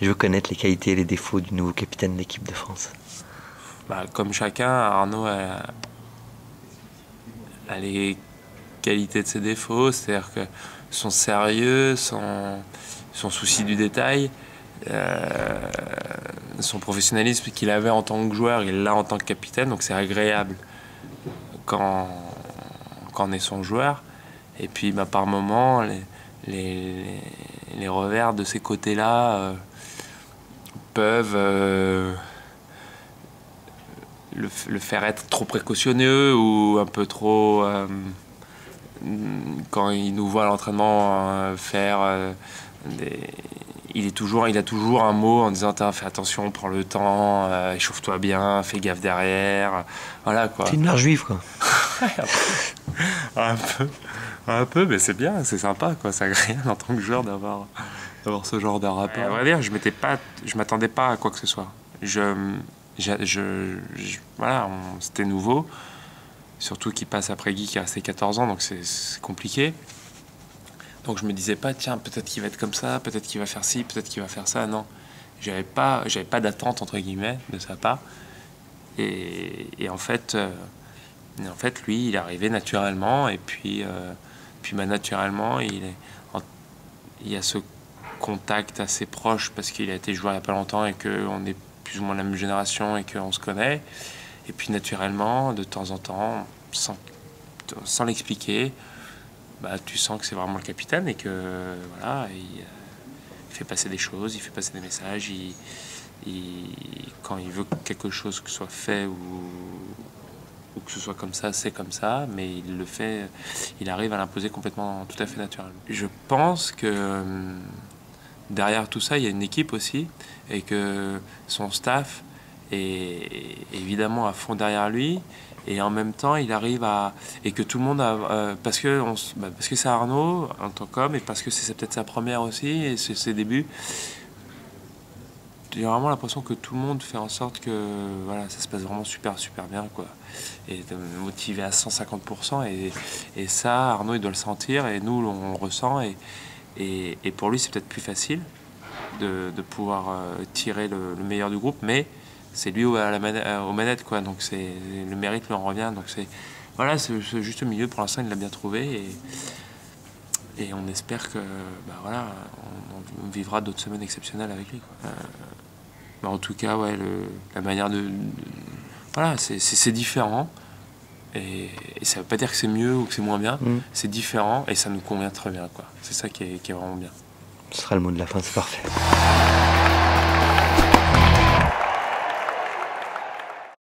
Je veux connaître les qualités et les défauts du nouveau capitaine de l'équipe de France. Bah, comme chacun, Arnaud a les qualités de ses défauts, c'est-à-dire que son sérieux, son souci du détail, son professionnalisme qu'il avait en tant que joueur, il l'a en tant que capitaine, donc c'est agréable quand on est son joueur. Et puis bah, par moments, les revers de ces côtés-là peuvent le faire être trop précautionneux ou un peu trop... quand il nous voit à l'entraînement faire il a toujours un mot en disant fais attention, prends le temps, échauffe-toi bien, fais gaffe derrière, voilà quoi. C'est une mère juive quoi. un peu, mais c'est bien, c'est sympa quoi, c'est agréable en tant que joueur d'avoir ce genre de rapport. À vrai dire, je m'attendais pas à quoi que ce soit. Voilà, c'était nouveau. Surtout qu'il passe après Guy qui a resté 14 ans, donc c'est compliqué. Donc je me disais pas, tiens, peut-être qu'il va être comme ça, peut-être qu'il va faire ci, peut-être qu'il va faire ça. Non, j'avais pas d'attente entre guillemets de sa part. Et en fait, lui, il est arrivé naturellement. Et puis bah, naturellement, il y a ce contact assez proche parce qu'il a été joueur il y a pas longtemps et qu'on est plus ou moins la même génération et qu'on se connaît. Et puis naturellement, de temps en temps, sans l'expliquer, bah, tu sens que c'est vraiment le capitaine et que voilà, il fait passer des choses, il fait passer des messages. Quand il veut que quelque chose que soit fait ou que ce soit comme ça, c'est comme ça, mais il le fait, il arrive à l'imposer complètement, tout à fait naturellement. Je pense que derrière tout ça, il y a une équipe aussi et que son staff est évidemment à fond derrière lui et en même temps il arrive à et que tout le monde a parce que c'est Arnaud en tant qu'homme et parce que c'est peut-être sa première aussi et c'est ses débuts, j'ai vraiment l'impression que tout le monde fait en sorte que voilà, ça se passe vraiment super bien quoi, et motivé à 150% et ça Arnaud il doit le sentir et nous on le ressent et pour lui c'est peut-être plus facile de pouvoir tirer le meilleur du groupe, mais c'est lui aux manettes quoi, donc le mérite lui en revient, donc voilà, c'est juste milieu. Pour l'instant il l'a bien trouvé et on espère que bah voilà, on vivra d'autres semaines exceptionnelles avec lui quoi. Bah en tout cas ouais, la manière voilà, c'est différent et ça veut pas dire que c'est mieux ou que c'est moins bien, c'est différent et ça nous convient très bien quoi, c'est ça qui est vraiment bien. Ce sera le mot de la fin, c'est parfait.